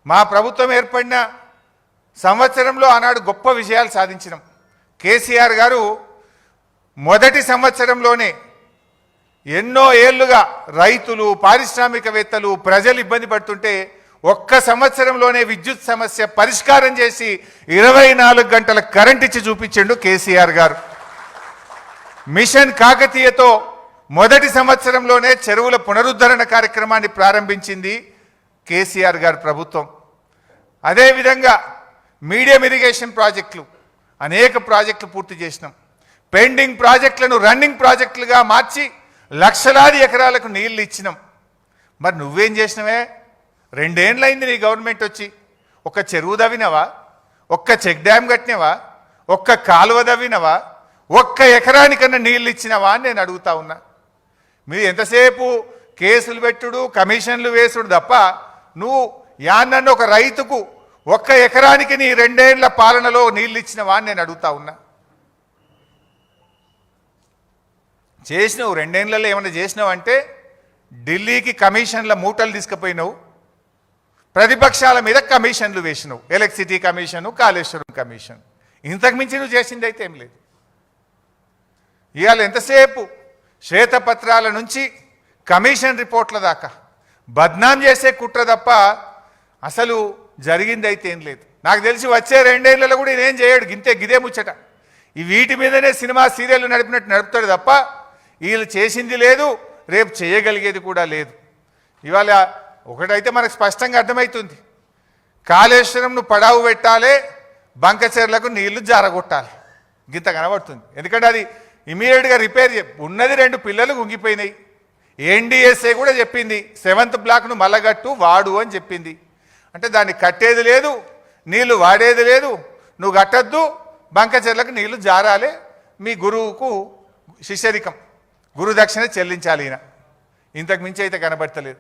మా ప్రభుత్వం ఏర్పడిన సంవత్సరంలో ఆనాడు గొప్ప విజయాలు సాధించినాం. కేసీఆర్ గారు మొదటి సంవత్సరంలోనే ఎన్నో ఏళ్లుగా రైతులు, పారిశ్రామికవేత్తలు, ప్రజలు ఇబ్బంది పడుతుంటే ఒక్క సంవత్సరంలోనే విద్యుత్ సమస్య పరిష్కారం చేసి 24 గంటల కరెంట్ ఇచ్చి చూపించిండు కేసీఆర్ గారు. మిషన్ కాకతీయతో మొదటి సంవత్సరంలోనే చెరువుల పునరుద్ధరణ కార్యక్రమాన్ని ప్రారంభించింది కేసీఆర్ గారి ప్రభుత్వం. అదేవిధంగా మీడియం ఇరిగేషన్ ప్రాజెక్టులు అనేక ప్రాజెక్టులు పూర్తి చేసినాం. పెండింగ్ ప్రాజెక్టులను రన్నింగ్ ప్రాజెక్టులుగా మార్చి లక్షలాది ఎకరాలకు నీళ్లు ఇచ్చినాం. మరి నువ్వేం చేసినవే? 2 ఏళ్ళైంది నీ గవర్నమెంట్ వచ్చి. ఒక్క చెరువు దవ్వినవా? ఒక్క చెక్ డ్యామ్ కట్టినవా? ఒక్క కాలువ దవ్వినవా? ఒక్క ఎకరానికన్నా నీళ్ళు ఇచ్చినవా అని నేను అడుగుతా ఉన్నా. మీరు ఎంతసేపు కేసులు పెట్టుడు, కమిషన్లు వేసుడు తప్ప నువ్వు యాన్నన్ను ఒక రైతుకు ఒక్క ఎకరానికి నీ 2 ఏళ్ల పాలనలో నీళ్ళు ఇచ్చినవా అని నేను అడుగుతా ఉన్నా. చేసినావు 2 ఏళ్లలో ఏమైనా చేసినావు అంటే ఢిల్లీకి కమిషన్ల మూటలు తీసుకుపోయినావు, ప్రతిపక్షాల మీద కమిషన్లు వేసినావు. Electricity commission, Kaleshwaram commission. ఇంతకు మించి నువ్వు చేసింది అయితే ఏం లేదు. ఇవాళ ఎంతసేపు శ్వేతపత్రాల నుంచి కమిషన్ రిపోర్ట్ల దాకా బద్నాం చేసే కుట్ర తప్ప అసలు జరిగింది అయితే ఏం లేదు. నాకు తెలిసి వచ్చే 2 ఏళ్లలో కూడా ఇదేం చేయడు. గిదే ముచ్చట. ఈ వీటి మీదనే సినిమా సీరియల్ నడిపినట్టు నడుపుతాడు తప్ప వీళ్ళు చేసింది లేదు, రేపు చేయగలిగేది కూడా లేదు. ఇవాళ ఒకటైతే మనకు స్పష్టంగా అర్థమవుతుంది. కాళేశ్వరంను పడావు పెట్టాలి, బంకచెర్లకు నీళ్లు జారగొట్టాలి. గింత కనబడుతుంది. ఎందుకంటే అది ఇమీడియట్గా రిపేర్ ఉన్నది. 2 పిల్లలు గుంగిపోయినాయి. ఎన్డీఎస్ఏ కూడా చెప్పింది 7th బ్లాక్ను మల్లగట్టు వాడు అని చెప్పింది. అంటే దాన్ని కట్టేది లేదు, నీళ్లు వాడేది లేదు. నువ్వు కట్టద్దు, బంకచెర్లకు నీళ్లు జారాలి, మీ గురువుకు శిష్యరికం, గురుదక్షిణ చెల్లించాలి. ఈయన ఇంతకు మించి అయితే కనబడతలేదు.